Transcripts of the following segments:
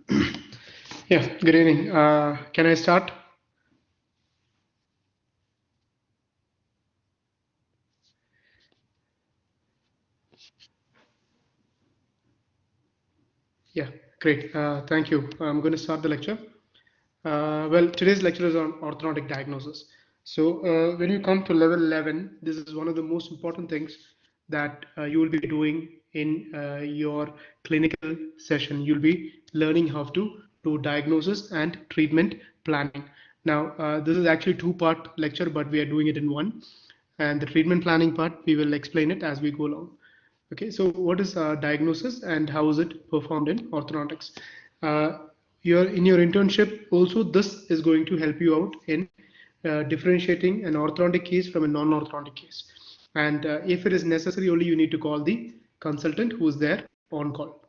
Yeah, good evening. Can I start? Yeah, great. Thank you. I'm going to start the lecture. Well, today's lecture is on orthodontic diagnosis. So when you come to level 11, this is one of the most important things that you will be doing in your clinical session. You'll be learning how to do diagnosis and treatment planning. Now, this is actually two-part lecture, but we are doing it in one. And the treatment planning part, we will explain it as we go along. Okay, so what is diagnosis and how is it performed in orthodontics? Uh, in your internship also, this is going to help you out in differentiating an orthodontic case from a non-orthodontic case. And if it is necessary, only you need to call the consultant who is there on call.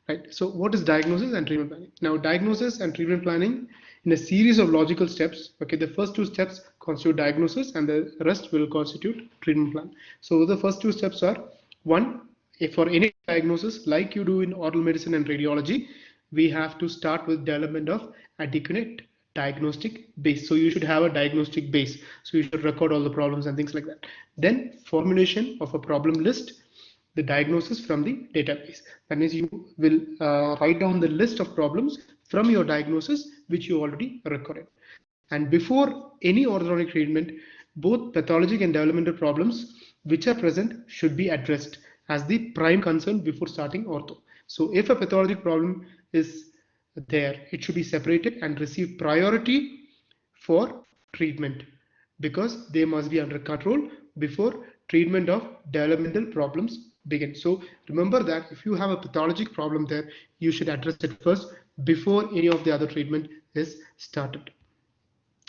Right. So what is diagnosis and treatment planning? Now, diagnosis and treatment planning in a series of logical steps. Okay, the first two steps constitute diagnosis, and the rest will constitute treatment plan. So the first two steps are one, if for any diagnosis, like you do in oral medicine and radiology, we have to start with development of adequate diagnostic base. So you should have a diagnostic base. So you should record all the problems and things like that. Then formulation of a problem list, the diagnosis from the database. That means you will write down the list of problems from your diagnosis which you already recorded. And before any orthodontic treatment, both pathologic and developmental problems which are present should be addressed as the prime concern before starting ortho. So if a pathologic problem is there, it should be separated and receive priority for treatment because they must be under control before treatment of developmental problems begin. So remember that if you have a pathologic problem there, you should address it first before any of the other treatment is started.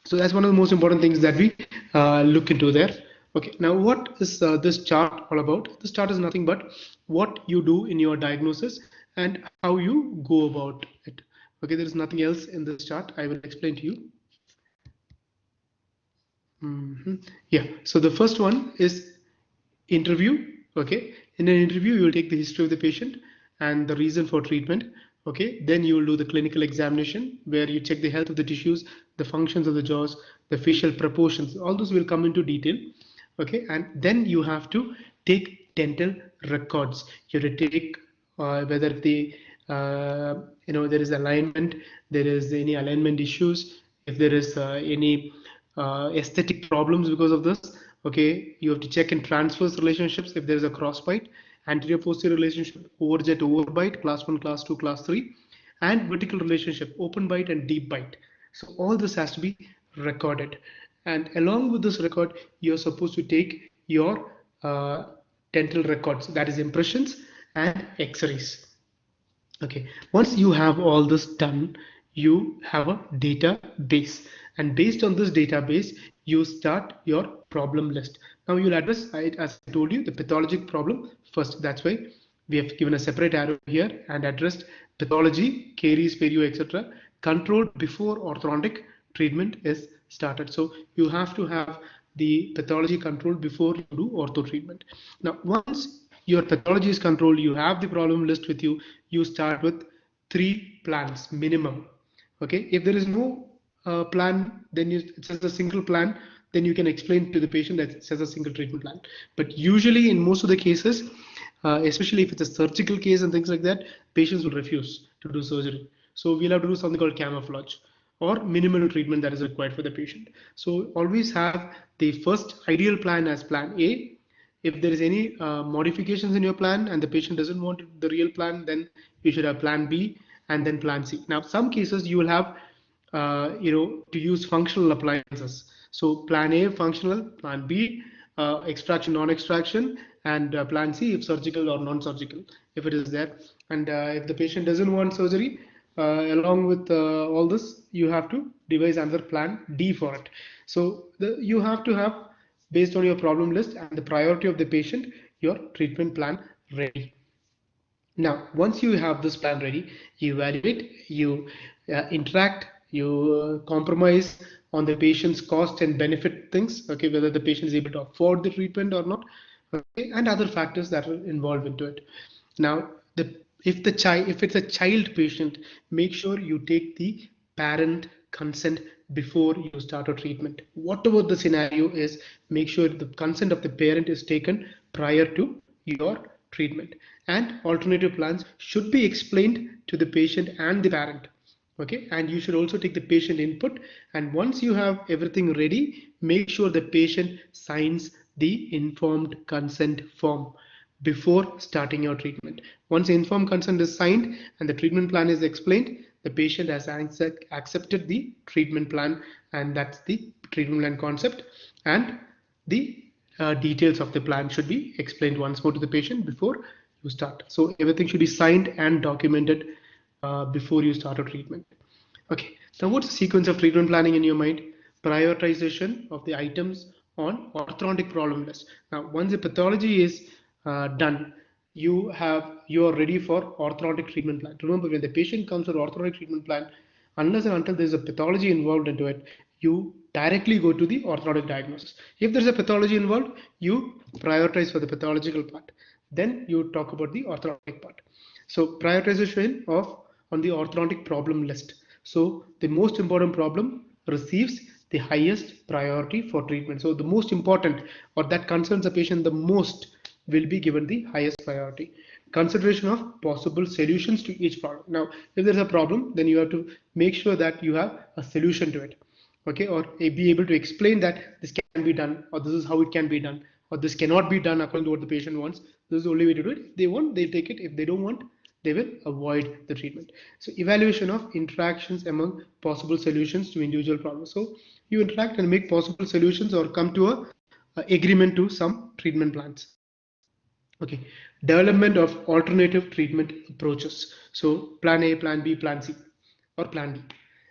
So that's one of the most important things that we look into there. Okay, now what is this chart all about? This chart is nothing but what you do in your diagnosis and how you go about it. Okay, there is nothing else in this chart. I will explain to you. Yeah, so the first one is interview. Okay, in an interview you will take the history of the patient and the reason for treatment. Okay, then you will do the clinical examination where you check the health of the tissues, the functions of the jaws, the facial proportions. All those will come into detail. Okay, and then you have to take dental records. You have to take whether the there is alignment, there is any alignment issues, if there is any aesthetic problems because of this. Okay, you have to check in transverse relationships if there is a crossbite, anterior posterior relationship, overjet overbite, class 1, class 2, class 3, and vertical relationship, open bite and deep bite. So all this has to be recorded, and along with this record you're supposed to take your dental records, that is impressions and x-rays. Okay, once you have all this done, you have a database, and based on this database, you start your problem list. Now you'll address, as I told you, the pathologic problem first. That's why we have given a separate arrow here and addressed pathology, caries, perio, etc. controlled before orthodontic treatment is started. So you have to have the pathology controlled before you do ortho treatment. Now, once your pathology is controlled, you have the problem list with you, you start with 3 plans minimum. Okay, if there is no plan, then it's just a single plan, then you can explain to the patient that it says a single treatment plan. But usually in most of the cases, especially if it's a surgical case and things like that, patients will refuse to do surgery. So we'll have to do something called camouflage or minimal treatment that is required for the patient. So always have the first ideal plan as plan A. If there is any modifications in your plan and the patient doesn't want the real plan, then you should have plan B and then plan C. Now, some cases you will have, to use functional appliances. So plan A, functional, plan B, extraction, non-extraction, and plan C if surgical or non-surgical, if it is there. And if the patient doesn't want surgery, along with all this, you have to devise another plan D for it. So you have to have, based on your problem list and the priority of the patient, your treatment plan ready. Now, once you have this plan ready, you evaluate, you interact, you compromise on the patient's cost and benefit things, okay, whether the patient is able to afford the treatment or not, okay, and other factors that are involved into it. Now, the If it's a child patient, make sure you take the parent consent before you start a treatment. Whatever the scenario is, make sure the consent of the parent is taken prior to your treatment. And alternative plans should be explained to the patient and the parent. Okay, and you should also take the patient input, and once you have everything ready, make sure the patient signs the informed consent form before starting your treatment. Once informed consent is signed and the treatment plan is explained, the patient has accepted the treatment plan, and that's the treatment plan concept. And the details of the plan should be explained once more to the patient before you start. So everything should be signed and documented before you start a treatment. Okay, now what's the sequence of treatment planning in your mind? Prioritization of the items on orthodontic problem list. Now, once the pathology is done, you are ready for orthodontic treatment plan. Remember, when the patient comes for orthodontic treatment plan, unless and until there's a pathology involved into it, you directly go to the orthodontic diagnosis. If there's a pathology involved, you prioritize for the pathological part. Then you talk about the orthodontic part. So prioritization of on the orthodontic problem list. So the most important problem receives the highest priority for treatment. So the most important or that concerns the patient the most will be given the highest priority. Consideration of possible solutions to each problem. Now, if there's a problem, then you have to make sure that you have a solution to it. Okay, or be able to explain that this can be done, or this is how it can be done, or this cannot be done according to what the patient wants. This is the only way to do it. If they want, they take it. If they don't want, they will avoid the treatment. So evaluation of interactions among possible solutions to individual problems. So you interact and make possible solutions or come to a agreement to some treatment plans. Okay, development of alternative treatment approaches. So plan A, plan B, plan C, or plan D,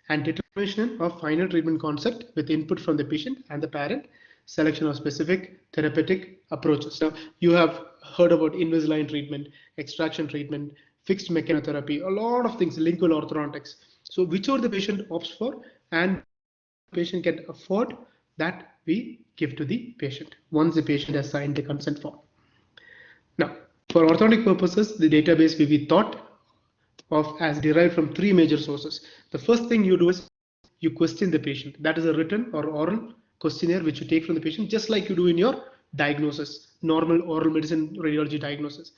and determination of final treatment concept with input from the patient and the parent. Selection of specific therapeutic approaches. Now you have heard about Invisalign treatment, extraction treatment, fixed mechanotherapy, a lot of things, lingual orthodontics. So whichever the patient opts for and the patient can afford, that we give to the patient once the patient has signed the consent form. Now, for orthodontic purposes, the database will be thought of as derived from three major sources. The first thing you do is you question the patient. That is a written or oral questionnaire which you take from the patient, just like you do in your diagnosis, normal oral medicine radiology diagnosis.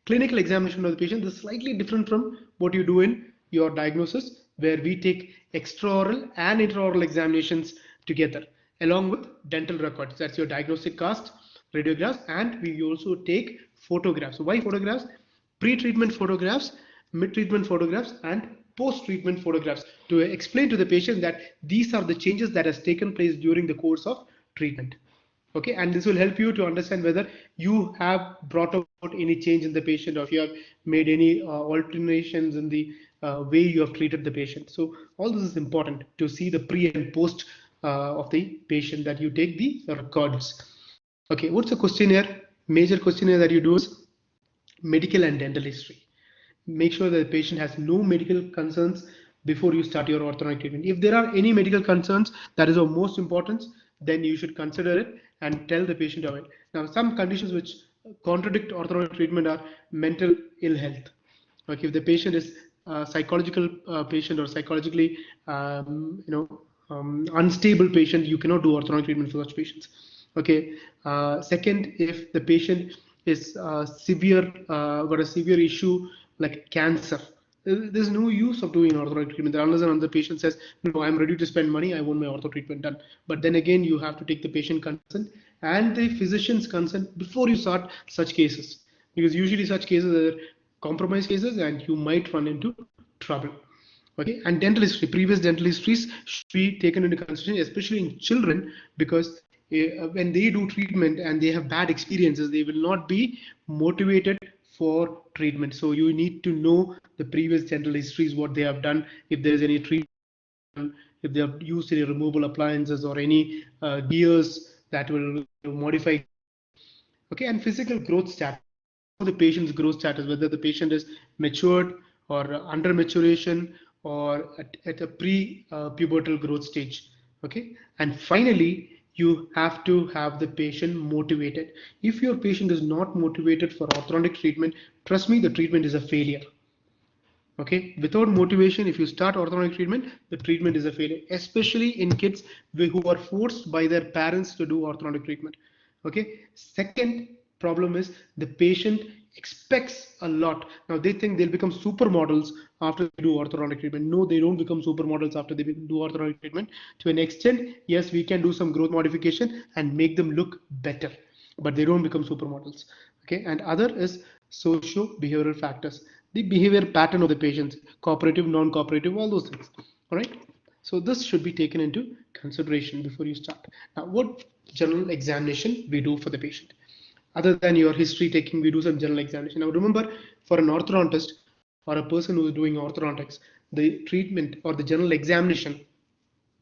Clinical examination of the patient is slightly different from what you do in your diagnosis, where we take extraoral and intraoral examinations together, along with dental records. That's your diagnostic cast, radiographs, and we also take photographs. So why photographs? Pre-treatment photographs, mid-treatment photographs, and post-treatment photographs to explain to the patient that these are the changes that has taken place during the course of treatment. Okay, and this will help you to understand whether you have brought about any change in the patient, or if you have made any alterations in the way you have treated the patient. So all this is important to see the pre and post of the patient, that you take the records. Okay, what's the questionnaire? Major questionnaire that you do is medical and dental history. Make sure that the patient has no medical concerns before you start your orthodontic treatment. If there are any medical concerns that is of most importance, then you should consider it and tell the patient of it. Now, some conditions which contradict orthodontic treatment are mental ill health. Like if the patient is a psychological patient or psychologically unstable patient, you cannot do orthodontic treatment for such patients. Okay. Second, if the patient is got a severe issue like cancer, there's no use of doing orthodontic treatment unless another patient says, no, I'm ready to spend money, I want my ortho treatment done. But then again, you have to take the patient consent and the physician's consent before you start such cases, because usually such cases are compromise cases and you might run into trouble. Okay, and dental history, previous dental histories should be taken into consideration, especially in children, because when they do treatment and they have bad experiences, they will not be motivated for treatment. So you need to know the previous dental histories, what they have done, if there is any treatment, if they have used any removable appliances or any gears that will modify. Okay, and physical growth status, the patient's growth status, whether the patient is matured or under maturation or at a pre-pubertal growth stage. Okay, and finally, you have to have the patient motivated. If your patient is not motivated for orthodontic treatment, trust me, the treatment is a failure. Okay, without motivation, if you start orthodontic treatment, the treatment is a failure, especially in kids who are forced by their parents to do orthodontic treatment. Okay, second problem is the patient expects a lot. Now they think they'll become supermodels after they do orthodontic treatment. No, they don't become supermodels after they do orthodontic treatment. To an extent, yes, we can do some growth modification and make them look better, but they don't become supermodels. Okay, and other is socio-behavioral factors, the behavior pattern of the patients, cooperative, non-cooperative, all those things. All right. So this should be taken into consideration before you start. Now, what general examination we do for the patient? Other than your history taking, we do some general examination. Now, remember, for an orthodontist or a person who is doing orthodontics, the treatment or the general examination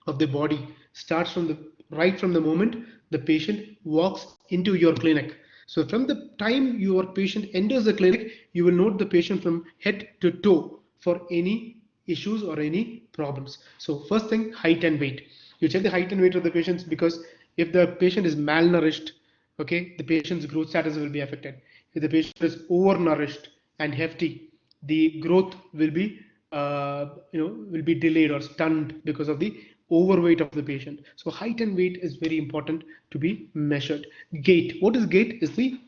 of the body starts from the right from the moment the patient walks into your clinic. So from the time your patient enters the clinic, you will note the patient from head to toe for any issues or any problems. So first thing, height and weight. You check the height and weight of the patients, because if the patient is malnourished, okay, the patient's growth status will be affected. If the patient is overnourished and hefty, the growth will be will be delayed or stunned because of the overweight of the patient. So height and weight is very important to be measured. Gait. What is gait? Is the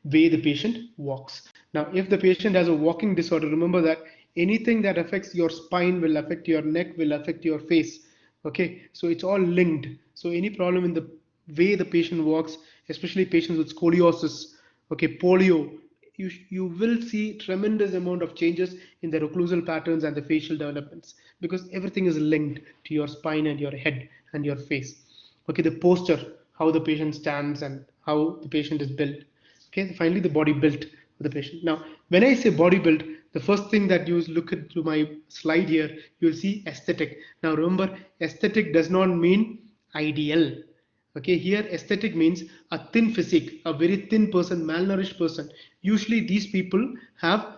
way the patient walks. Now, if the patient has a walking disorder, remember that anything that affects your spine will affect your neck, will affect your face. Okay, so it's all linked. So any problem in the way the patient walks, especially patients with scoliosis, okay, polio, you will see tremendous amount of changes in their occlusal patterns and the facial developments, because everything is linked to your spine and your head and your face. Okay, the posture, how the patient stands and how the patient is built. Okay, finally the body built of the patient. Now, when I say body built, the first thing that you look at to my slide here, you'll see aesthetic. Now remember, aesthetic does not mean ideal. Okay, here aesthetic means a thin physique, a very thin person, malnourished person. Usually these people have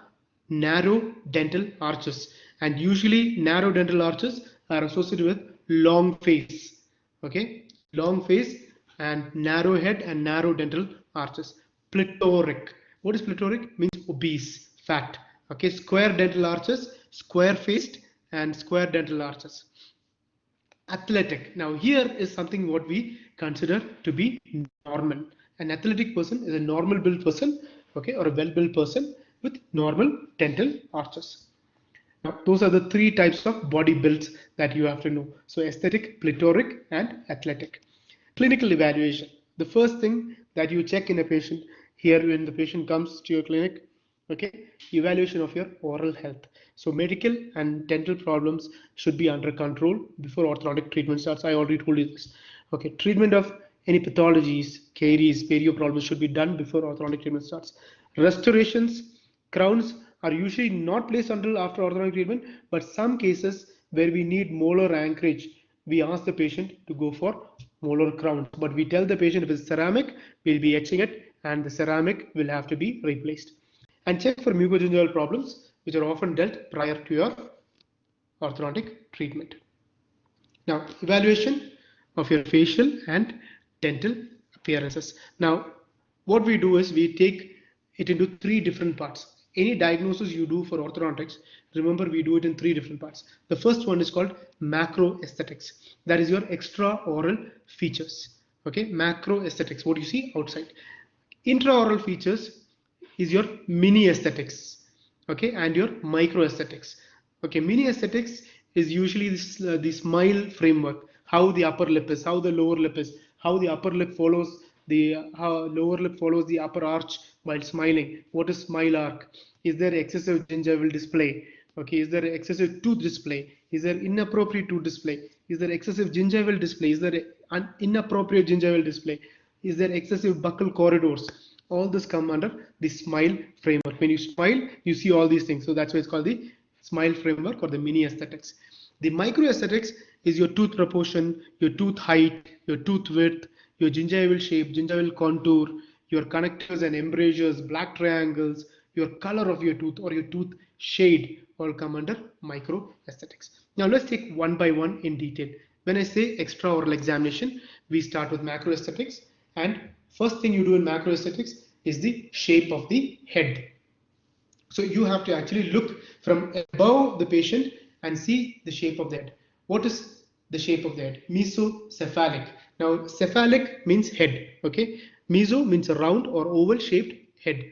narrow dental arches, and usually narrow dental arches are associated with long face. Okay, long face and narrow head and narrow dental arches. Plethoric. What is plethoric? Means obese, fat. Okay, square dental arches, square faced and square dental arches. Athletic. Now here is something what we consider to be normal. An athletic person is a normal built person, okay, or a well built person with normal dental arches. Now those are the three types of body builds that you have to know. So aesthetic, plethoric and athletic. Clinical evaluation. The first thing that you check in a patient here when the patient comes to your clinic, okay, evaluation of your oral health. So medical and dental problems should be under control before orthodontic treatment starts. I already told you this. Okay, treatment of any pathologies, caries, perio problems should be done before orthodontic treatment starts. Restorations, crowns are usually not placed until after orthodontic treatment, but some cases where we need molar anchorage, we ask the patient to go for molar crowns. But we tell the patient if it's ceramic, we'll be etching it and the ceramic will have to be replaced. And check for mucogingival problems, which are often dealt prior to your orthodontic treatment. Now, evaluation of your facial and dental appearances. Now, what we do is we take it into three different parts. Any diagnosis you do for orthodontics, remember we do it in three different parts. The first one is called macro aesthetics. That is your extraoral features. Okay, macro aesthetics, what you see outside. Intraoral features is your mini aesthetics, okay, and your micro aesthetics. Okay, mini aesthetics is usually this the smile framework, how the upper lip is, how the lower lip is, how the upper lip follows the how lower lip follows the upper arch while smiling. What is smile arc? Is there excessive gingival display? Okay, is there excessive tooth display? Is there inappropriate tooth display? Is there excessive gingival display? Is there an inappropriate gingival display? Is there excessive buccal corridors? All this come under the smile framework. When you smile, you see all these things. So that's why it's called the smile framework or the mini aesthetics. The micro aesthetics is your tooth proportion, your tooth height, your tooth width, your gingival shape, gingival contour, your connectors and embrasures, black triangles, your color of your tooth or your tooth shade all come under micro aesthetics. Now let's take one by one in detail. When I say extraoral examination, we start with macro aesthetics, and first thing you do in macro aesthetics is the shape of the head. So you have to actually look from above the patient and see the shape of the head. What is the shape of the head? Mesocephalic. Now cephalic means head. Okay. Meso means a round or oval shaped head.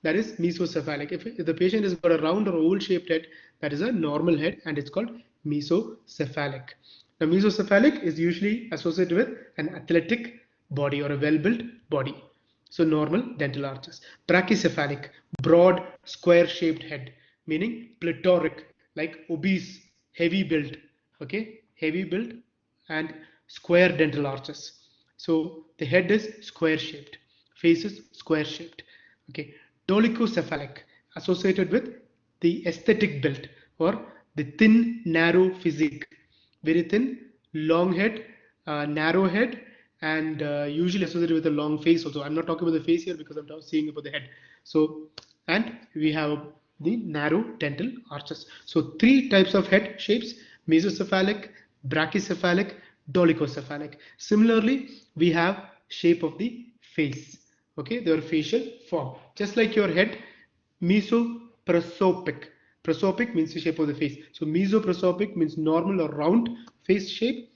That is mesocephalic. If the patient has got a round or oval shaped head, that is a normal head and it's called mesocephalic. Now mesocephalic is usually associated with an athletic body or a well-built body. So normal dental arches. Brachycephalic, broad square shaped head, meaning plethoric, like obese, heavy built. Okay, heavy built and square dental arches. So the head is square shaped, face is square shaped. Okay, dolichocephalic, associated with the aesthetic build or the thin, narrow physique, very thin, long head, narrow head, and usually associated with a long face. Also, I'm not talking about the face here because I'm now seeing about the head. So, and we have the narrow dental arches. So, three types of head shapes: mesocephalic, brachycephalic, dolichocephalic. Similarly, we have shape of the face. Okay, their facial form, just like your head. Mesoprosopic. Prosopic means the shape of the face. So mesoprosopic means normal or round face shape.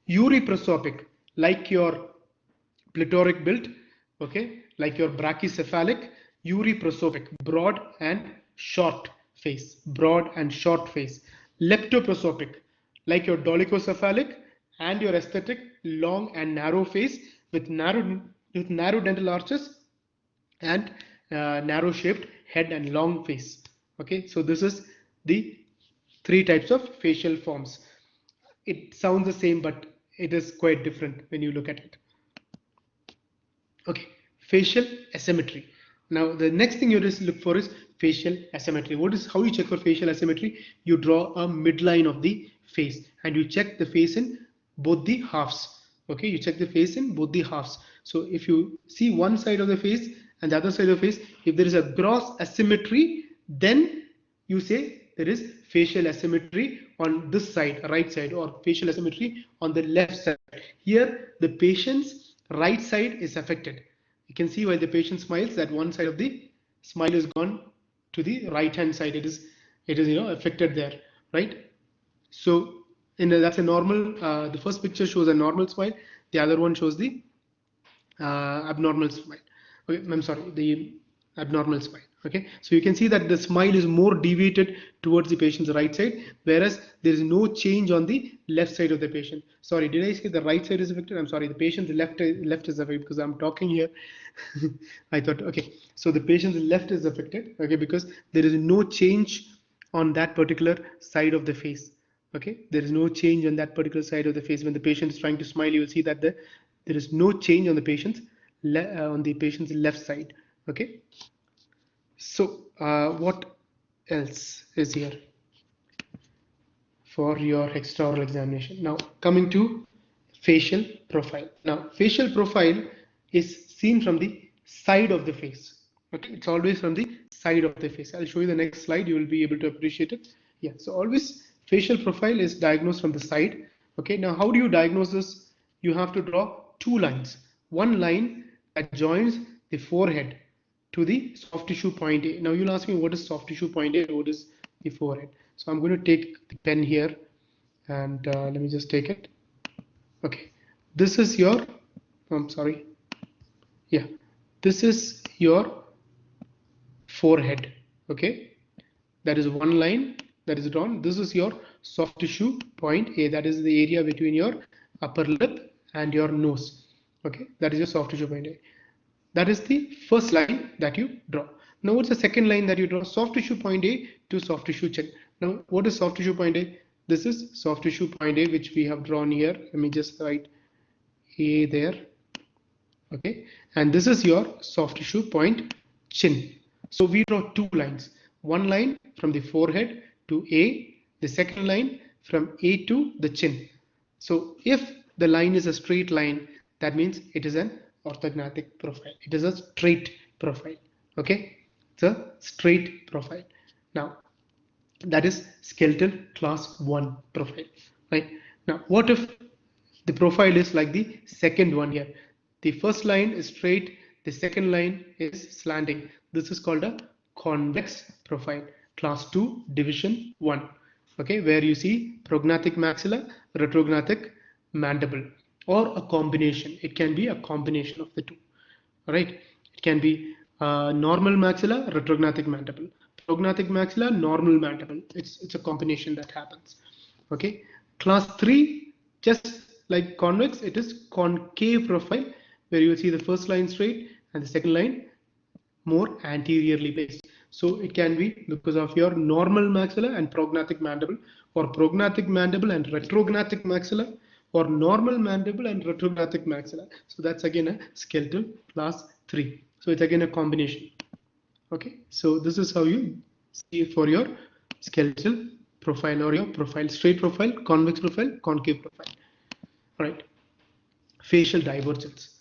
Euryprosopic, like your plethoric build, okay, like your brachycephalic. Euryprosopic, broad and short face, broad and short face. Leptoprosopic, like your dolichocephalic and your aesthetic, long and narrow face with narrow dental arches and narrow shaped head and long face. Okay, so this is the three types of facial forms. It sounds the same, but it is quite different when you look at it. Okay, facial asymmetry. Now the next thing you just look for is facial asymmetry. What is how you check for facial asymmetry? You draw a midline of the face and you check the face in both the halves. Okay, you check the face in both the halves. So if you see one side of the face and the other side of the face, if there is a gross asymmetry, then you say there is facial asymmetry on this side, right side, or facial asymmetry on the left side. Here the patient's right side is affected. You can see while the patient smiles that one side of the smile is gone to the right hand side. It is affected there, right? So that's a normal. The first picture shows a normal smile. The other one shows the abnormal smile. Okay, I'm sorry, the abnormal smile. Okay, so you can see that the smile is more deviated towards the patient's right side, whereas there is no change on the left side of the patient. Sorry, did I say the right side is affected? I'm sorry, the patient's left is affected because I'm talking here. I thought, okay, so the patient's left is affected. Okay, because there is no change on that particular side of the face. Okay, there is no change on that particular side of the face. When the patient is trying to smile, you will see that there is no change on the patient's left side. Okay, so what else is here for your extraoral examination? Now coming to facial profile. Now facial profile is seen from the side of the face. Okay, it's always from the side of the face. I'll show you the next slide. You will be able to appreciate it. Yeah, so always facial profile is diagnosed from the side. Okay, now how do you diagnose this? You have to draw two lines. One line that joins the forehead to the soft tissue point A. Now you'll ask me what is soft tissue point A, what is the forehead. So I'm going to take the pen here and let me just take it. Okay, this is your, I'm sorry, yeah, this is your forehead. Okay, that is one line that is drawn. This is your soft tissue point A, that is the area between your upper lip and your nose. Okay, that is your soft tissue point A. That is the first line that you draw. Now what's the second line that you draw? Soft tissue point A to soft tissue chin. Now what is soft tissue point A? This is soft tissue point A, which we have drawn here. Let me just write A there. Okay, and this is your soft tissue point chin. So we draw two lines. One line from the forehead to A, the second line from A to the chin. So if the line is a straight line, that means it is an orthodontic profile. It is a straight profile. Okay, it's a straight profile. Now that is skeletal class 1 profile, right? Now what if the profile is like the second one here? The first line is straight, the second line is slanting. This is called a convex profile, class 2 division 1, okay, where you see prognathic maxilla, retrognathic mandible, or a combination. It can be a combination of the two. All right, it can be normal maxilla, retrognathic mandible, prognathic maxilla, normal mandible. It's a combination that happens. Okay, class 3, just like convex, it is concave profile, where you will see the first line straight and the second line more anteriorly placed. So it can be because of your normal maxilla and prognathic mandible, or prognathic mandible and retrognathic maxilla, or normal mandible and retrognathic maxilla. So that's again a skeletal class 3. So it's again a combination. Okay, so this is how you see for your skeletal profile, or your profile: straight profile, convex profile, concave profile. All right, facial divergence.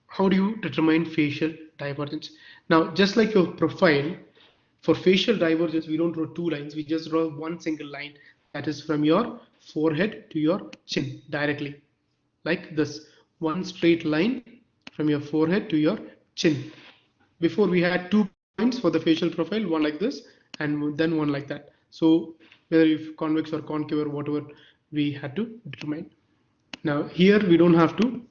How do you determine facial divergence? Now, just like your profile, for facial divergence, we don't draw two lines, we just draw one single line, that is from your forehead to your chin directly, like this, one straight line from your forehead to your chin. Before we had 2 points for the facial profile, one like this and then one like that. So whether if convex or concave or whatever, we had to determine. Now here we don't have to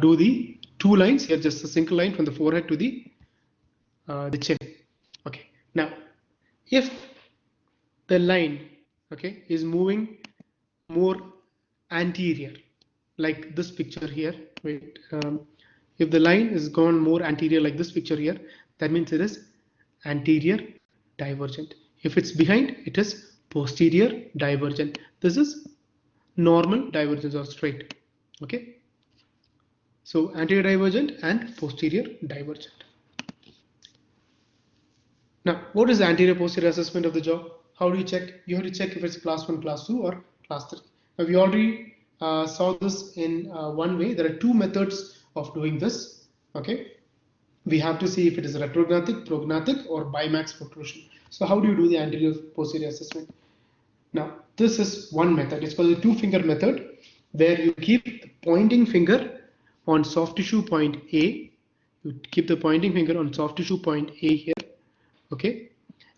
do the 2 lines, here just a single line from the forehead to the chin. Okay, now if the line, okay, is moving more anterior, like this picture here, wait, if the line is gone more anterior like this picture here, that means it is anterior divergent. If it's behind, it is posterior divergent. This is normal divergence or straight. Okay, so anterior divergent and posterior divergent. Now, what is the anterior posterior assessment of the jaw? How do you check? You have to check if it's class 1, class 2, or class 3. Now, we already saw this in one way. There are 2 methods of doing this. Okay, we have to see if it is retrognathic, prognathic, or bimax protrusion. So, how do you do the anterior posterior assessment? Now, this is one method. It's called the 2-finger method, where you keep the pointing finger on soft tissue point A. You keep the pointing finger on soft tissue point A here. Okay,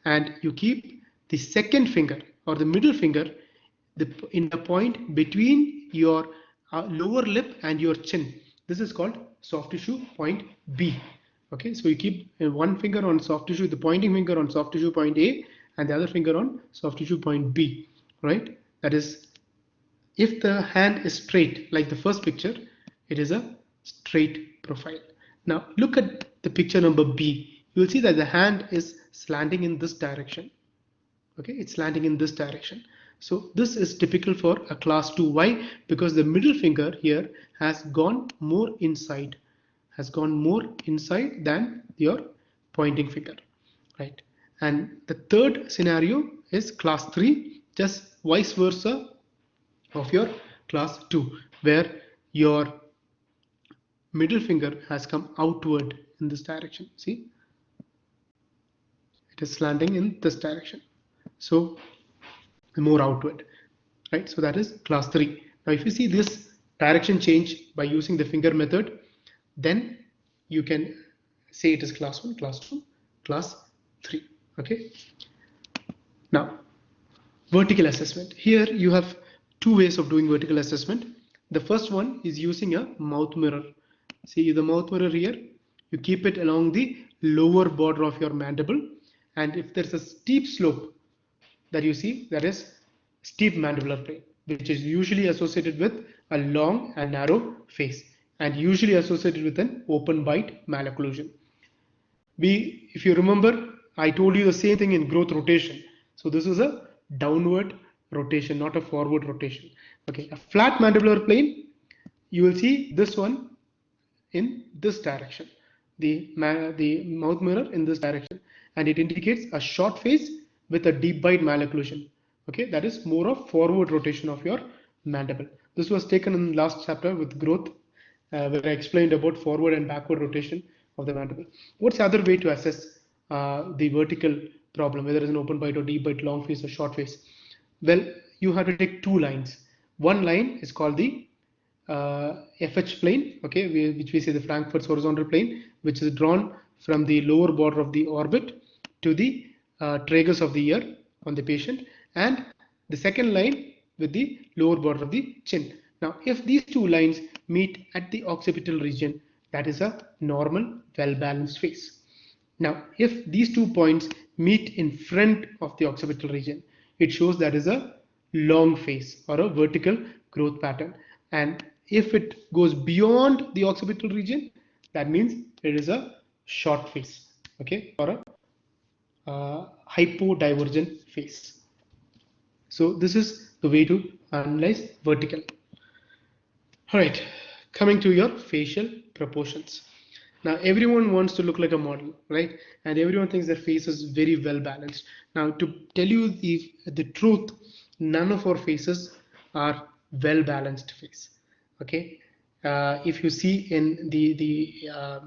and you keep the second finger or the middle finger in the point between your lower lip and your chin. This is called soft tissue point B. Okay, so you keep one finger on soft tissue, the pointing finger on soft tissue point A, and the other finger on soft tissue point B. Right, that is, if the hand is straight like the first picture, it is a straight profile. Now look at the picture number B. You will see that the hand is slanting in this direction. Okay, it's slanting in this direction. So this is typical for a class 2. Why? Because the middle finger here has gone more inside, than your pointing finger, right? And the third scenario is class 3, just vice versa of your class 2, where your middle finger has come outward in this direction. See, it is slanting in this direction, so more outward, right? So that is class 3. Now if you see this direction change by using the finger method, then you can say it is class 1, class 2, class 3. Okay, now vertical assessment. Here you have 2 ways of doing vertical assessment. The first one is using a mouth mirror. See the mouth mirror here, you keep it along the lower border of your mandible, and if there's a steep slope that you see, that is steep mandibular plane, which is usually associated with a long and narrow face, and usually associated with an open bite malocclusion. If you remember, I told you the same thing in growth rotation. So this is a downward rotation, not a forward rotation. Okay, a flat mandibular plane, you will see this one in this direction, the mouth mirror in this direction, and it indicates a short face with a deep bite malocclusion. Okay, that is more of forward rotation of your mandible. This was taken in last chapter with growth, where I explained about forward and backward rotation of the mandible. What's the other way to assess the vertical problem, whether it's an open bite or deep bite, long face or short face? Well, you have to take 2 lines. One line is called the FH plane, okay, which we say the Frankfurt's horizontal plane, which is drawn from the lower border of the orbit to the tragus of the ear on the patient, and the second line with the lower border of the chin. Now, if these two lines meet at the occipital region, that is a normal, well-balanced face. Now, if these 2 points meet in front of the occipital region, it shows that is a long face or a vertical growth pattern. And if it goes beyond the occipital region, that means it is a short face, okay, or a hypodivergent face. So this is the way to analyze vertical. All right, coming to your facial proportions. Now everyone wants to look like a model, right? And everyone thinks their face is very well balanced. Now to tell you the truth, none of our faces are well balanced face. Okay, if you see in the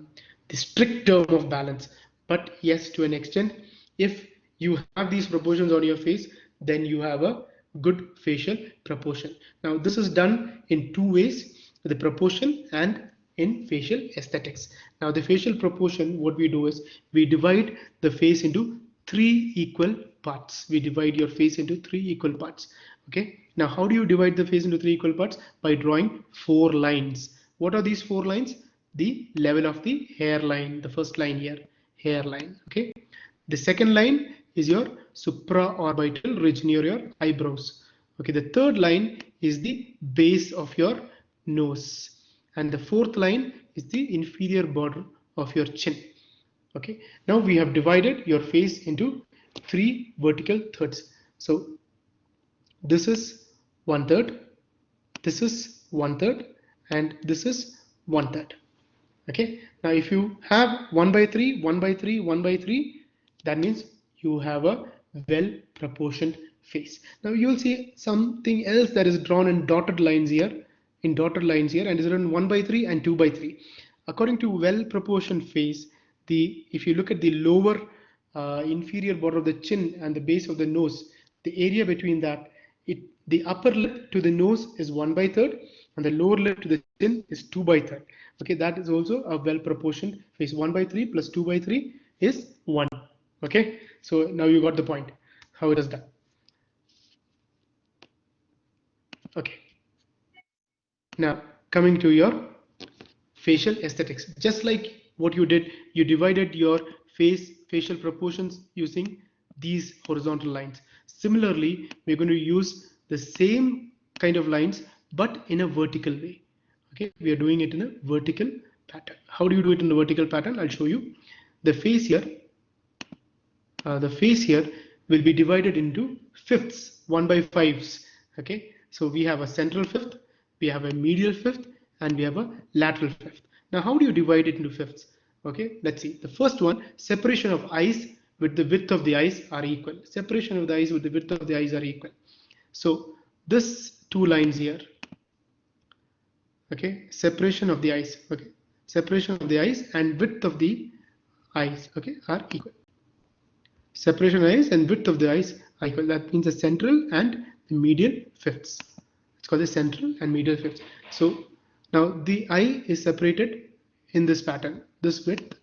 strict term of balance, but yes, to an extent, if you have these proportions on your face, then you have a good facial proportion. Now this is done in two ways: the proportion and in facial aesthetics. Now the facial proportion, what we do is we divide the face into three equal parts. We divide your face into three equal parts. Okay. Now how do you divide the face into three equal parts? By drawing four lines. What are these four lines? The level of the hairline, the first line here, hairline. Okay. The second line is your supraorbital ridge near your eyebrows. Okay. The third line is the base of your nose, and the fourth line is the inferior border of your chin. Okay, now we have divided your face into three vertical thirds. So this is 1/3, this is 1/3, and this is 1/3. Okay, now if you have 1/3, 1/3, 1/3, that means you have a well proportioned face. Now you will see something else that is drawn in dotted lines here, and is written 1/3 and 2/3. According to well proportioned face, if you look at the lower inferior border of the chin and the base of the nose, the area between that, the upper lip to the nose is 1/3 and the lower lip to the chin is 2/3. Okay, that is also a well proportioned face. 1/3 plus 2/3 is 1. Okay, so now you got the point how it is done. Okay, now coming to your facial aesthetics, just like what you did, you divided your facial proportions using these horizontal lines. Similarly, we're going to use the same kind of lines but in a vertical way. Okay, we are doing it in a vertical pattern. How do you do it in a vertical pattern? I'll show you. The face here will be divided into fifths, 1/5s. Okay, so we have a central fifth, we have a medial fifth, and we have a lateral fifth. Now how do you divide it into fifths? Okay, let's see. The first one, separation of eyes with the width of the eyes are equal. Separation of the eyes with the width of the eyes are equal. So this two lines here, okay, separation of the eyes, okay, separation of the eyes and width of the eyes, okay, are equal. Separation of the eyes and width of the eyes are equal. That means the central and the medial fifths. It's called the central and medial fifths. So now the eye is separated in this pattern. This width,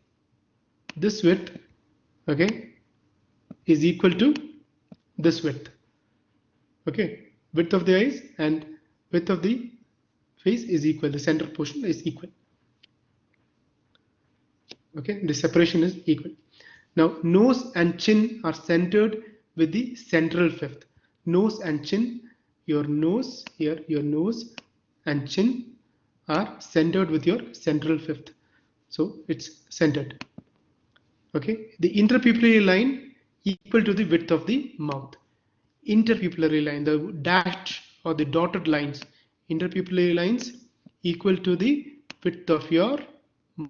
okay, is equal to this width. Okay, width of the eyes and width of the face is equal. The center portion is equal. Okay, the separation is equal. Now nose and chin are centered with the central fifth. Nose and chin, your nose here, your nose and chin are centered with your central fifth. So it's centered. Okay, the interpupillary line equal to the width of the mouth. Interpupillary line, the dashed or the dotted lines, interpupillary lines equal to the width of your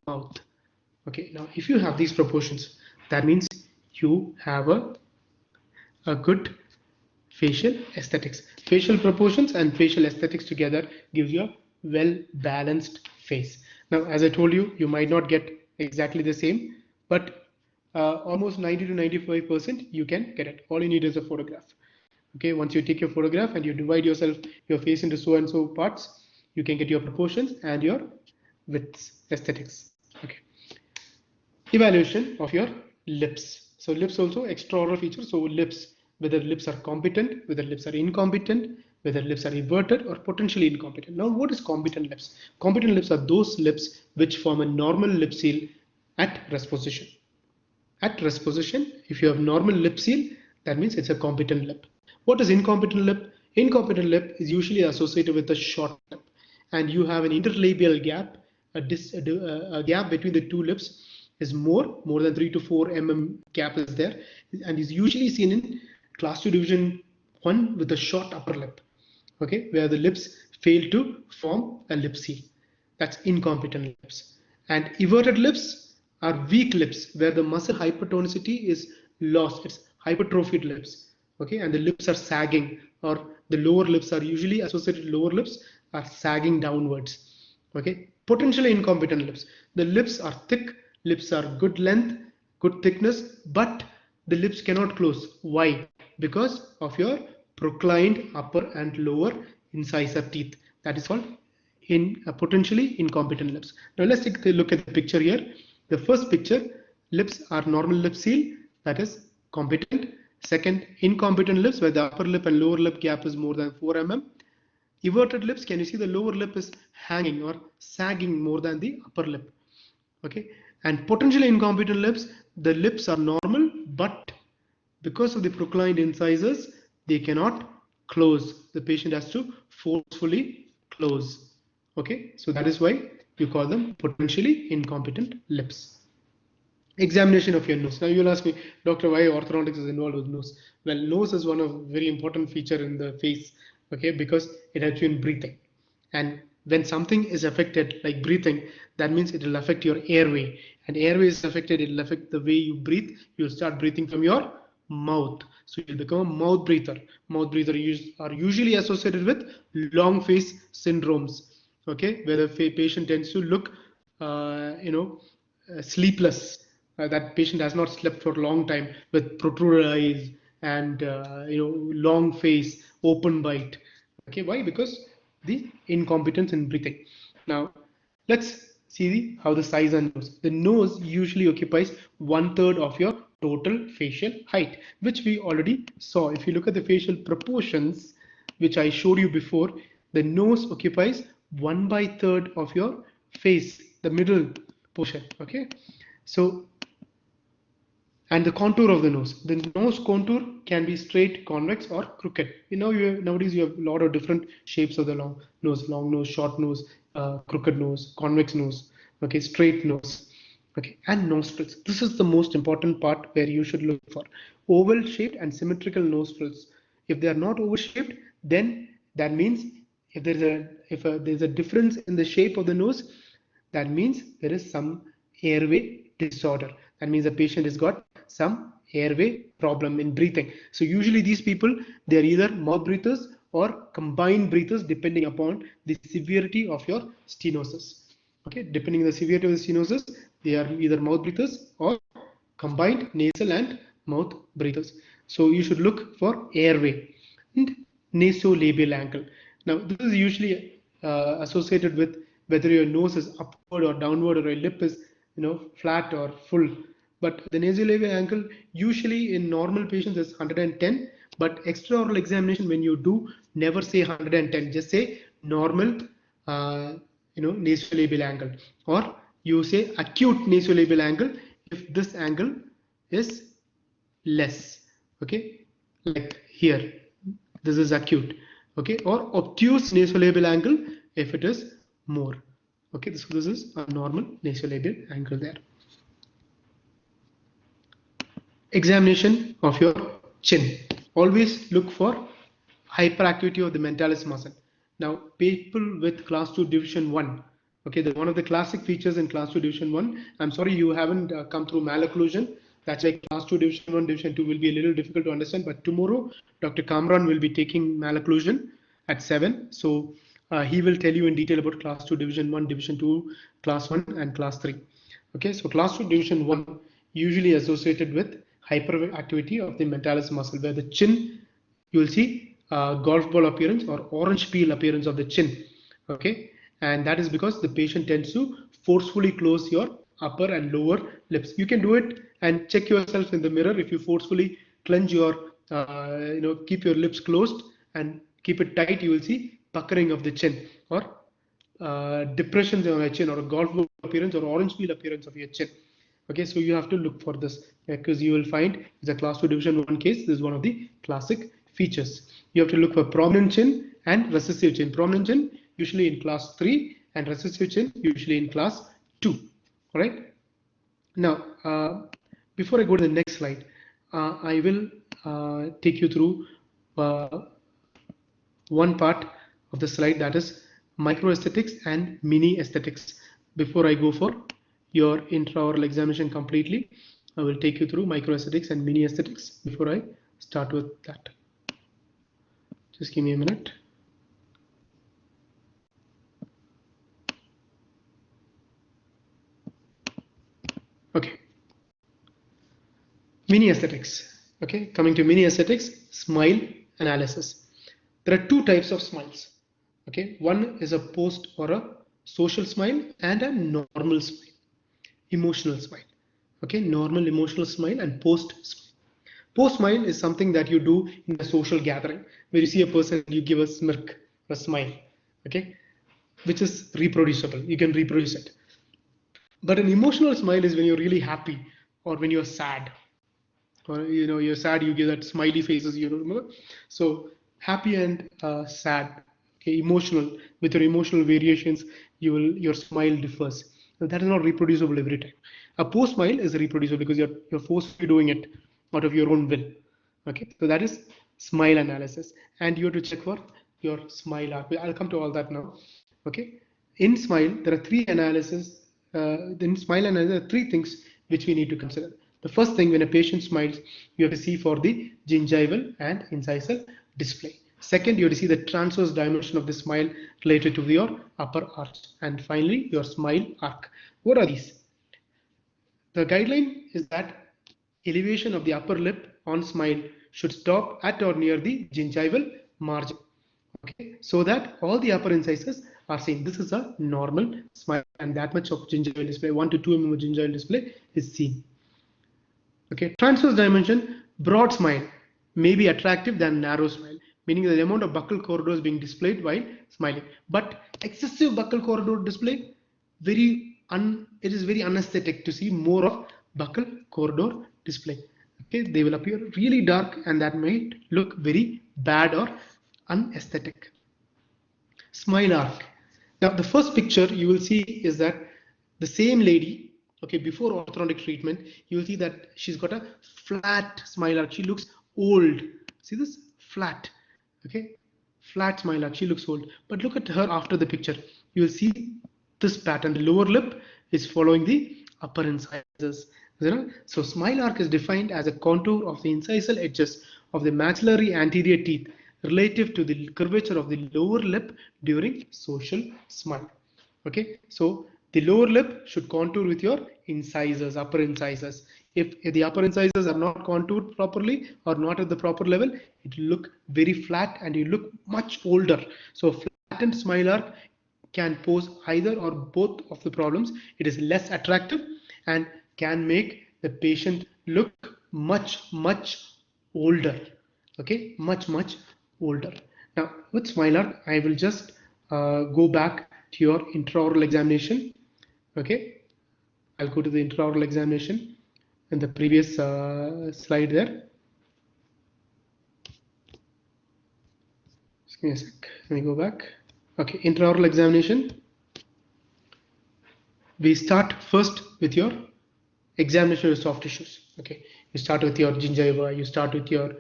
mouth. Okay, now if you have these proportions, that means you have a good facial aesthetics. Facial proportions and facial aesthetics together gives you a well balanced face. Now as I told you, you might not get exactly the same, but almost 90 to 95% you can get it. All you need is a photograph. Okay, once you take your photograph and you divide your face into so and so parts, you can get your proportions and your widths, aesthetics. Okay, Evaluation of your lips. So lips also extraoral feature. So lips, whether lips are competent, whether lips are incompetent, whether lips are everted or potentially incompetent. Now, what is competent lips? Competent lips are those lips which form a normal lip seal at rest position. At rest position, if you have normal lip seal, that means it's a competent lip. What is incompetent lip? Incompetent lip is usually associated with a short lip, and you have an interlabial gap. A gap between the two lips is more than 3 to 4 gap is there, and is usually seen in class 2 division 1 with a short upper lip, okay, where the lips fail to form a lip seal. That's incompetent lips. And everted lips are weak lips where the muscle hypertonicity is lost. It's hypertrophied lips. Okay, and the lips are sagging, or the lower lips are usually associated. Lower lips are sagging downwards. Okay, potentially incompetent lips. The lips are thick. Lips are good length, good thickness, but the lips cannot close. Why? Because of your proclined upper and lower incisor teeth. That is called potentially incompetent lips. Now let's take a look at the picture here. The first picture, lips are normal lip seal, that is competent. Second, incompetent lips where the upper lip and lower lip gap is more than 4 mm. Everted lips, can you see the lower lip is hanging or sagging more than the upper lip? Okay, and potentially incompetent lips, the lips are normal, but because of the proclined incisors, they cannot close. The patient has to forcefully close. Okay, so that is why you call them potentially incompetent lips. Examination of your nose. Now you'll ask me, doctor, why orthodontics is involved with nose? Well, nose is one of very important feature in the face, okay, because it helps you in breathing. And when something is affected, like breathing, that means it will affect your airway. And airway is affected, it will affect the way you breathe. You'll start breathing from your mouth. So you'll become a mouth breather. Mouth breather are usually associated with long face syndromes, okay, where the patient tends to look, sleepless. That patient has not slept for a long time with protruded eyes and long face, open bite. Okay, why? Because the incompetence in breathing. Now let's see how the size and nose. The nose usually occupies 1/3 of your total facial height, which we already saw. If you look at the facial proportions, which I showed you before, the nose occupies 1/3 of your face, the middle portion. Okay, so and the contour of the nose. The nose contour can be straight, convex, or crooked. Nowadays you have a lot of different shapes of the long nose, short nose, crooked nose, convex nose, okay, straight nose, okay, and nostrils. This is the most important part where you should look for oval shaped and symmetrical nostrils. If they are not oval shaped, then that means if there's a difference in the shape of the nose, that means there is some airway disorder. That means the patient has got some airway problem in breathing. So usually these people, they are either mouth breathers or combined breathers depending upon the severity of your stenosis. Okay, depending on the severity of the stenosis, they are either mouth breathers or combined nasal and mouth breathers. So you should look for airway and nasolabial angle. Now this is usually associated with whether your nose is upward or downward, or your lip is flat or full. But the nasolabial angle usually in normal patients is 110, but extraoral examination, when you do, never say 110, just say normal nasolabial angle, or you say acute nasolabial angle if this angle is less. Okay, like here, this is acute. Okay, or obtuse nasolabial angle if it is more. Okay, so this is a normal nasolabial angle there. Examination of your chin. Always look for hyperactivity of the mentalis muscle. Now, people with class 2 division 1, okay, one of the classic features in class 2 division 1, I'm sorry you haven't come through malocclusion. That's why class 2 division 1, division 2 will be a little difficult to understand. But tomorrow, Dr. Kamran will be taking malocclusion at 7. So he will tell you in detail about class 2 division 1, division 2, class 1 and class 3. Okay, so class 2 division 1 usually associated with hyperactivity of the mentalis muscle, where the chin, you will see golf ball appearance or orange peel appearance of the chin. Okay, and that is because the patient tends to forcefully close your upper and lower lips. You can do it and check yourself in the mirror. If you forcefully clench your, keep your lips closed and keep it tight, you will see puckering of the chin, or depressions on your chin, or a golf ball appearance, or orange peel appearance of your chin. Okay, so you have to look for this, because you will find it's a class 2 division 1 case. This is one of the classic features. You have to look for prominent chin and recessive chin. Prominent chin usually in class 3, and recessive chin usually in class 2. All right. Now, before I go to the next slide, I will take you through one part of the slide, that is micro aesthetics and mini aesthetics. Before I go for your intraoral examination completely, I will take you through micro aesthetics and mini aesthetics before I start with that. Just give me a minute. Okay. Mini aesthetics. Okay, coming to mini aesthetics, smile analysis. There are two types of smiles. Okay, one is a post or a social smile, and a normal smile, emotional smile. Okay, normal emotional smile and post smile. Post smile is something that you do in a social gathering, where you see a person, you give a smirk, a smile. Okay, which is reproducible. You can reproduce it. But an emotional smile is when you're really happy, or when you're sad, or you're sad, you give that smiley faces, remember. So happy and sad, okay, emotional, with your emotional variations, your smile differs. So that is not reproducible every time. A post smile is reproducible because you're forcefully doing it out of your own will. Okay, so that is smile analysis, and you have to check for your smile arc. I'll come to all that now. Okay, in smile there are three analysis. In smile analysis, there are three things which we need to consider. The first thing, when a patient smiles, you have to see for the gingival and incisal display. Second, you have to see the transverse dimension of the smile related to your upper arch. And finally, your smile arc. What are these? The guideline is that elevation of the upper lip on smile should stop at or near the gingival margin. Okay, so that all the upper incisors are seen. This is a normal smile, and that much of gingival display, 1 to 2 mm of gingival display, is seen. Okay, transverse dimension, broad smile may be attractive than narrow smile, meaning the amount of buccal corridor is being displayed while smiling. But excessive buccal corridor display, it is very unesthetic to see more of buccal corridor display. Okay, they will appear really dark, and that might look very bad or unesthetic. Smile arc. Now, the first picture you will see is that the same lady, okay, before orthodontic treatment, you will see that she's got a flat smile arc. She looks old. See this? Flat. Okay, flat smile arc. She looks old. But look at her after the picture. You will see this pattern. The lower lip is following the upper incisors. So smile arc is defined as a contour of the incisal edges of the maxillary anterior teeth relative to the curvature of the lower lip during social smile. Okay, so the lower lip should contour with your incisors, upper incisors. If the upper incisors are not contoured properly or not at the proper level, it will look very flat and you look much older. So flattened smile arc can pose either or both of the problems. It is less attractive and can make the patient look much older. Okay, much older. Now with smile arc, I will just go back to your intraoral examination. Okay, I'll go to the intraoral examination in the previous slide there. Just give me a sec. Let me go back. Okay, intraoral examination. We start first with your examination of soft tissues. Okay, you start with your gingiva, you start with your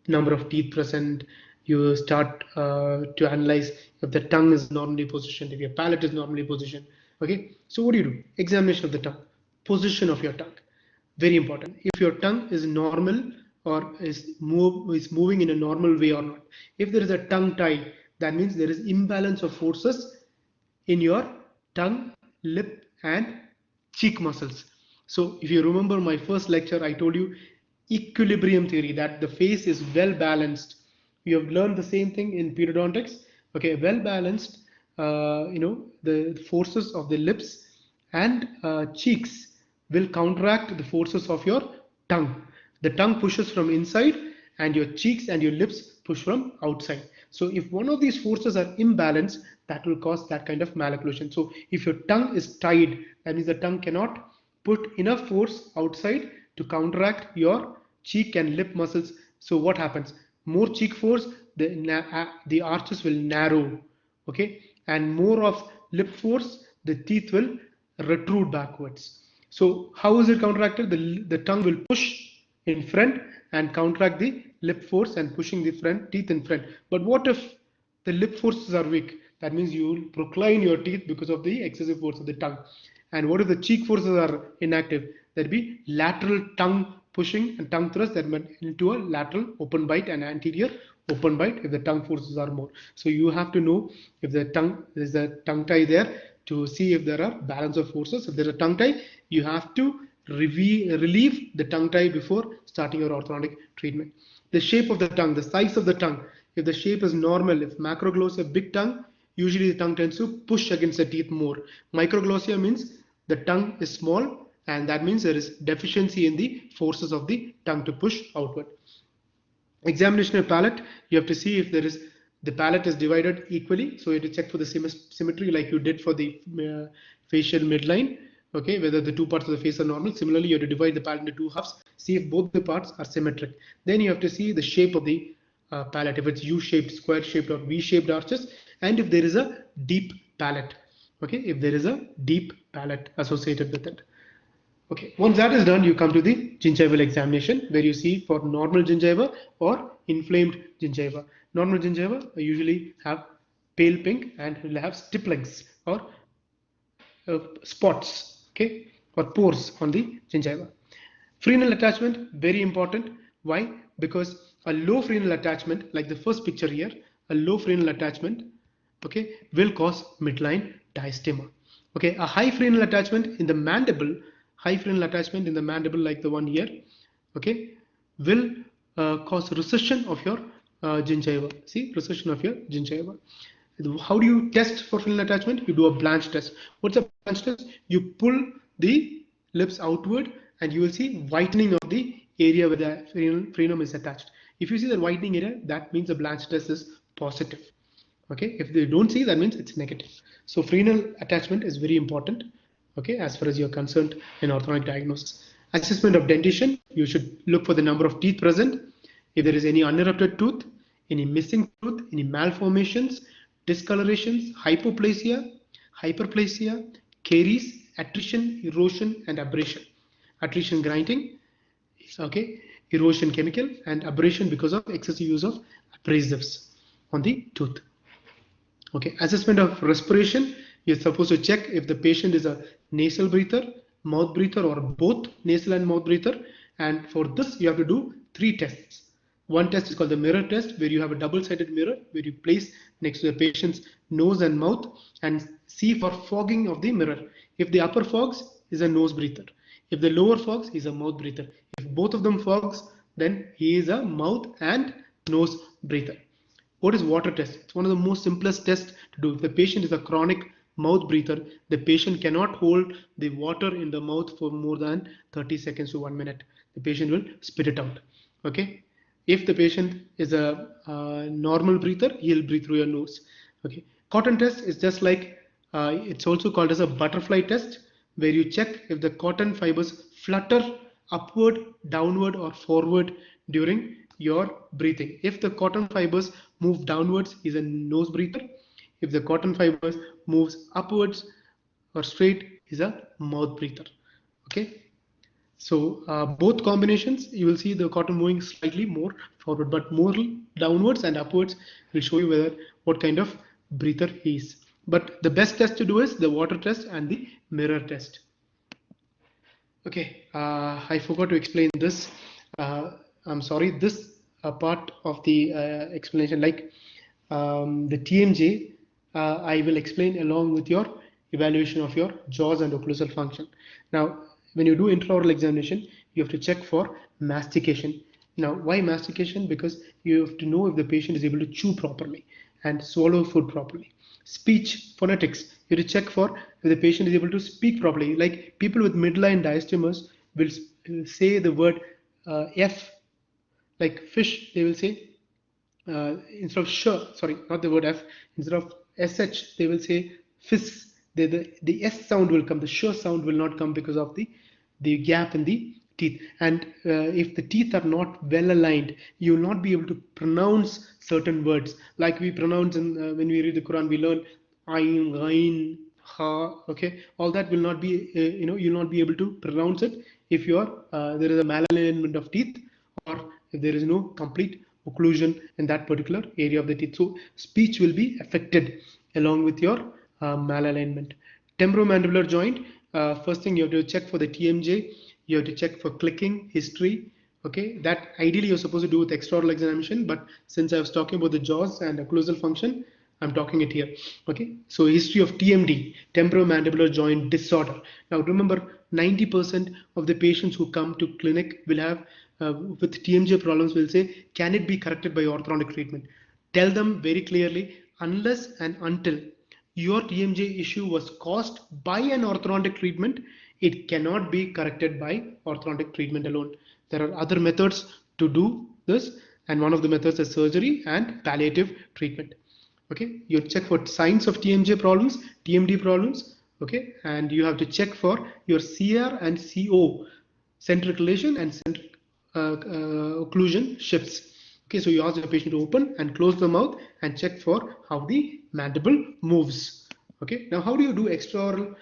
number of teeth present, you start to analyze if the tongue is normally positioned, if your palate is normally positioned. Okay, so what do? Examination of the tongue, position of your tongue, very important. If your tongue is normal or is moving in a normal way or not. If there is a tongue tie, that means there is imbalance of forces in your tongue, lip and cheek muscles. So if you remember my first lecture, I told you equilibrium theory, that the face is well balanced. We have learned the same thing in periodontics. Okay, well balanced, the forces of the lips and cheeks will counteract the forces of your tongue. The tongue pushes from inside and your cheeks and your lips push from outside. So if one of these forces are imbalanced, that will cause that kind of malocclusion. So if your tongue is tied, that means the tongue cannot put enough force outside to counteract your cheek and lip muscles. So what happens? More cheek force, the arches will narrow, okay, and more of lip force, the teeth will protrude backwards. So how is it counteracted? The tongue will push in front and counteract the lip force and pushing the front teeth in front. But what if the lip forces are weak? That means you will procline your teeth because of the excessive force of the tongue. And what if the cheek forces are inactive? There'll be lateral tongue pushing and tongue thrust that meant into a lateral open bite and anterior open bite if the tongue forces are more. So you have to know if the tongue is a tongue tie there to see if there are balance of forces. If there's a tongue tie, you have to relieve the tongue tie before starting your orthodontic treatment. The shape of the tongue, the size of the tongue. If the shape is normal, if macroglossia big tongue, usually the tongue tends to push against the teeth more. Microglossia means the tongue is small, and that means there is deficiency in the forces of the tongue to push outward. Examination of palate, you have to see if there is the palate is divided equally. So you have to check for the symmetry like you did for the facial midline. Okay, whether the two parts of the face are normal. Similarly, you have to divide the palate into two halves, see if both the parts are symmetric. Then you have to see the shape of the palate, if it's U-shaped, square-shaped, or V-shaped arches, and if there is a deep palate. Okay, if there is a deep palate associated with it. Okay, once that is done, you come to the gingival examination where you see for normal gingiva or inflamed gingiva. Normal gingiva usually have pale pink and will have stipplings or spots, okay, or pores on the gingiva. Frenal attachment, very important. Why? Because a low frenal attachment, like the first picture here, a low frenal attachment, okay, will cause midline diastema. Okay, a high frenal attachment in the mandible, like the one here, okay, will cause recession of your gingiva. See, recession of your gingiva. How do you test for frenal attachment? You do a blanch test. What's a blanch test? You pull the lips outward and you will see whitening of the area where the frenum is attached. If you see the whitening area, that means the blanch test is positive. Okay, if they don't see, that means it's negative. So frenal attachment is very important, okay, as far as you're concerned in orthodontic diagnosis. Assessment of dentition, you should look for the number of teeth present. If there is any unerupted tooth, any missing tooth, any malformations, discolorations, hypoplasia, hyperplasia, caries, attrition, erosion, and abrasion. Attrition grinding, okay, erosion chemical, and abrasion because of excessive use of abrasives on the tooth. Okay, assessment of respiration, you're supposed to check if the patient is a nasal breather, mouth breather, or both nasal and mouth breather. And for this, you have to do 3 tests. One test is called the mirror test, where you have a double-sided mirror where you place next to the patient's nose and mouth and see for fogging of the mirror. If the upper fogs, is a nose breather. If the lower fogs, is a mouth breather. If both of them fogs, then he is a mouth and nose breather. What is water test? It's one of the most simplest tests to do. If the patient is a chronic mouth breather, the patient cannot hold the water in the mouth for more than 30 seconds to 1 minute. The patient will spit it out. Okay. If the patient is a normal breather, he'll breathe through your nose. Okay. Cotton test is just like, it's also called as a butterfly test, where you check if the cotton fibers flutter upward, downward, or forward during your breathing. If the cotton fibers move downwards, is a nose breather. If the cotton fibers moves upwards or straight, is a mouth breather. Okay. So both combinations, you will see the cotton moving slightly more forward, but more downwards and upwards will show you whether what kind of breather he is. But the best test to do is the water test and the mirror test. Okay, I forgot to explain this. I'm sorry, this part of the explanation, like the TMJ, I will explain along with your evaluation of your jaws and occlusal function. Now, when you do intraoral examination, you have to check for mastication. Now, why mastication? Because you have to know if the patient is able to chew properly and swallow food properly. Speech, phonetics, You have to check for if the patient is able to speak properly. Like people with midline diastemas will say the word F, like fish, they will say instead of sh, sorry, not the word F, instead of sh, they will say fis. The S sound will come, the sh sound will not come because of the gap in the teeth. And if the teeth are not well aligned, you will not be able to pronounce certain words. Like we pronounce when we read the Quran, we learn ayn, ghain, ha, okay, all that will not be, you'll not be able to pronounce it if there is a malalignment of teeth, or if there is no complete occlusion in that particular area of the teeth. So speech will be affected along with your malalignment. Temporomandibular joint, first thing you have to check for the TMJ, you have to check for clicking history. Okay, that ideally you're supposed to do with extraoral examination, but since I was talking about the jaws and occlusal function, I'm talking it here. Okay, so history of TMD, temporomandibular joint disorder. Now remember, 90% of the patients who come to clinic will have with TMJ problems will say, can it be corrected by orthodontic treatment? Tell them very clearly, unless and until your TMJ issue was caused by an orthodontic treatment, it cannot be corrected by orthodontic treatment alone. There are other methods to do this, and one of the methods is surgery and palliative treatment. Okay, you check for signs of TMJ problems, TMD problems, okay, and you have to check for your CR and CO, centric relation and centric occlusion shifts. Okay, so you ask the patient to open and close the mouth and check for how the mandible moves. Okay, now how do you do extraoral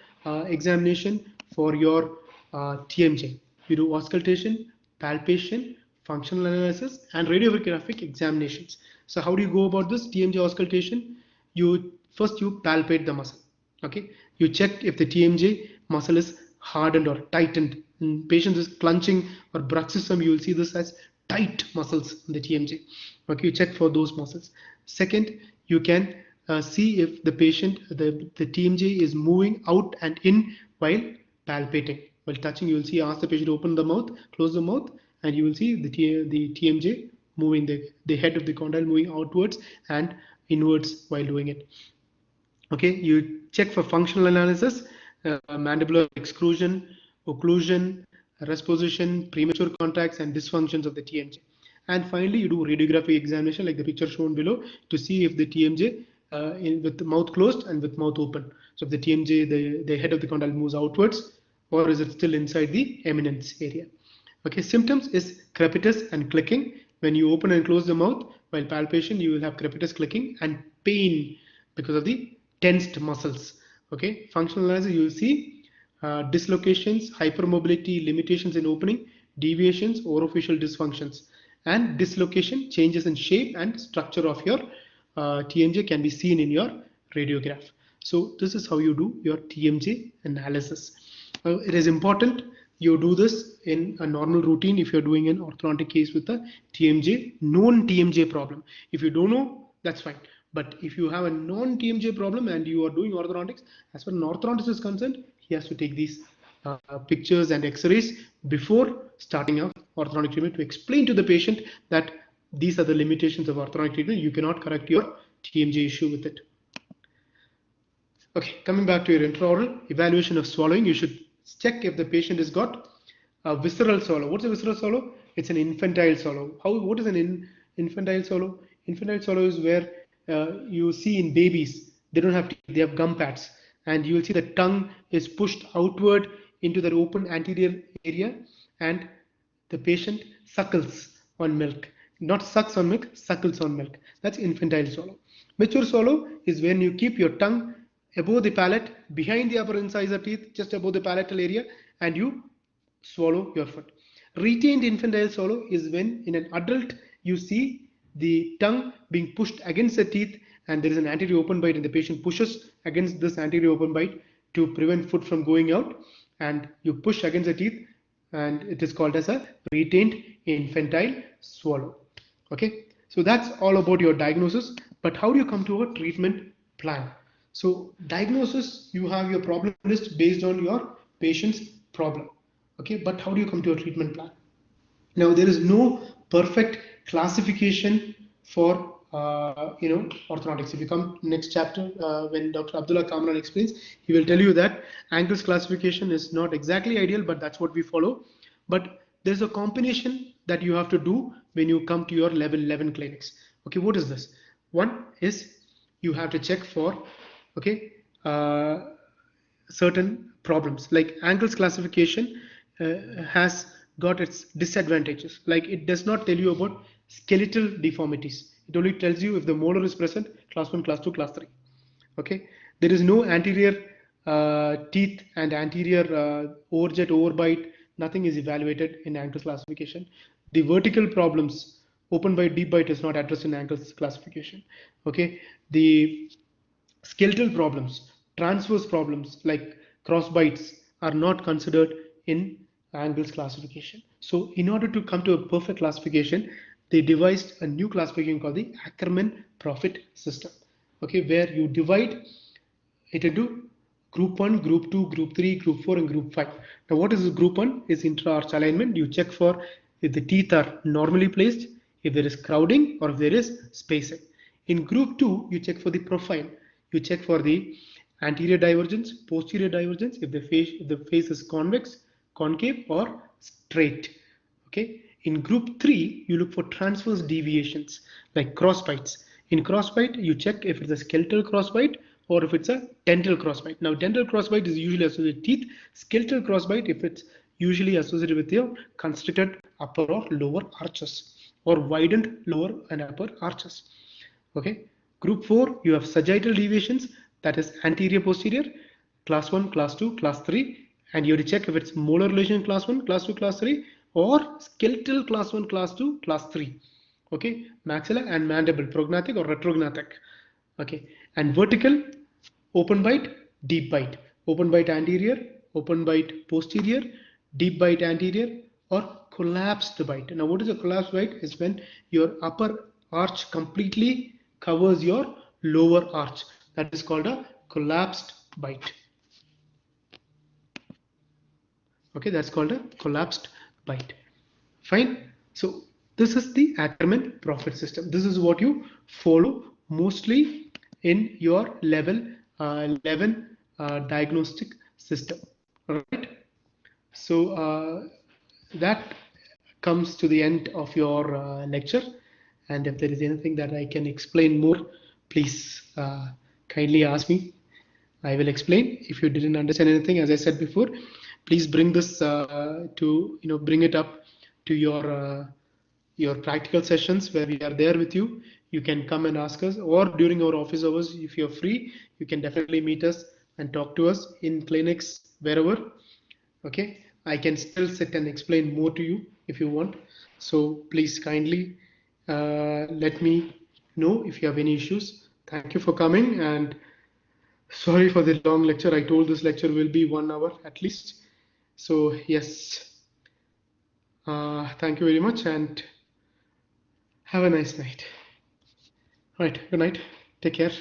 examination for your TMJ? You do auscultation, palpation, functional analysis, and radiographic examinations. So how do you go about this TMJ auscultation? First you palpate the muscle. Okay, you check if the TMJ muscle is hardened or tightened. In patients is clenching or bruxism, you will see this as tight muscles in the TMJ. Okay, you check for those muscles. Second, you can see if the patient, the TMJ is moving out and in while palpating. While touching, you will see, ask the patient to open the mouth, close the mouth, and you will see the TMJ moving, the head of the condyle moving outwards and inwards while doing it. Okay, you check for functional analysis, mandibular exclusion, occlusion, resposition, premature contacts, and dysfunctions of the TMJ. And finally, you do radiographic examination like the picture shown below to see if the TMJ with the mouth closed and with mouth open. So if the TMJ, the head of the condyle moves outwards, or is it still inside the eminence area? Okay, symptoms is crepitus and clicking. When you open and close the mouth while palpation, you will have crepitus, clicking, and pain because of the tensed muscles. Okay, functional analysis, you will see dislocations, hypermobility, limitations in opening, deviations, orofacial dysfunctions, and dislocation, changes in shape and structure of your TMJ can be seen in your radiograph. So this is how you do your TMJ analysis. It is important you do this in a normal routine if you're doing an orthodontic case with a TMJ, known TMJ problem. If you don't know, that's fine. But if you have a non-TMJ problem and you are doing orthodontics, as far as an orthodontist is concerned, he has to take these pictures and x-rays before starting off orthodontic treatment to explain to the patient that these are the limitations of orthodontic treatment. You cannot correct your TMJ issue with it. Okay, coming back to your intraoral evaluation of swallowing, you should check if the patient has got a visceral swallow. What's a visceral swallow? It's an infantile swallow. What is an infantile swallow? Infantile swallow is where you see in babies, they don't have teeth, they have gum pads, and you will see the tongue is pushed outward into that open anterior area, and the patient suckles on milk. Not sucks on milk, suckles on milk. That's infantile swallow. Mature swallow is when you keep your tongue above the palate, behind the upper incisor teeth, just above the palatal area, and you swallow your food. Retained infantile swallow is when in an adult you see the tongue being pushed against the teeth and there is an anterior open bite and the patient pushes against this anterior open bite to prevent food from going out, and you push against the teeth, and it is called as a retained infantile swallow. Okay, so that's all about your diagnosis. But how do you come to a treatment plan? So diagnosis, you have your problem list based on your patient's problem. Okay, but how do you come to a treatment plan? Now, there is no perfect classification for orthodontics. If you come next chapter, when Dr. Abdullah Kamran explains, he will tell you that angles classification is not exactly ideal, but that's what we follow. But there's a combination that you have to do when you come to your level 11 clinics. Okay, what is this? One is you have to check for, okay, certain problems. Like angles classification has got its disadvantages. Like it does not tell you about skeletal deformities. It only tells you if the molar is present, class 1, class 2, class 3. Okay, there is no anterior teeth and anterior overjet, overbite. Nothing is evaluated in angles classification. The vertical problems, open bite, deep bite, is not addressed in angles classification. Okay, the skeletal problems, transverse problems like cross bites are not considered in angles classification. So in order to come to a perfect classification, they devised a new classification called the Ackermann profit system. Okay, where you divide it into group 1, group 2, group 3, group 4, and group 5. Now what is this group 1? Is intra-arch alignment. You check for if the teeth are normally placed, if there is crowding, or if there is spacing. In group 2, you check for the profile. You check for the anterior divergence, posterior divergence, if the face is convex, concave, or straight. Okay. In group 3, you look for transverse deviations like crossbites. In crossbite, you check if it's a skeletal crossbite or if it's a dental crossbite. Now, dental crossbite is usually associated with teeth. Skeletal crossbite, if it's usually associated with your constricted upper or lower arches or widened lower and upper arches. Okay. Group 4, you have sagittal deviations, that is anterior posterior, class 1, class 2, class 3, and you have to check if it's molar relation class 1, class 2, class 3, or skeletal class 1, class 2, class 3. Okay, maxilla and mandible, prognathic or retrognathic. Okay, and vertical, open bite, deep bite, open bite anterior, open bite posterior, deep bite anterior, or collapsed bite. Now, what is a collapsed bite? Is when your upper arch completely covers your lower arch. That is called a collapsed bite. Okay, that's called a collapsed bite. Fine. So this is the Ackermann profit system. This is what you follow mostly in your level 11 diagnostic system. All right. So that comes to the end of your lecture. And if there is anything that I can explain more, please kindly ask me. I will explain. If you didn't understand anything, as I said before, please bring this bring it up to your practical sessions where we are there with you. You can come and ask us, or during our office hours, if you're free, you can definitely meet us and talk to us in clinics, wherever. Okay, I can still sit and explain more to you if you want. So please kindly let me know if you have any issues. Thank you for coming, and sorry for the long lecture. I told this lecture will be 1 hour at least. So yes, thank you very much and have a nice night. All right, good night. Take care.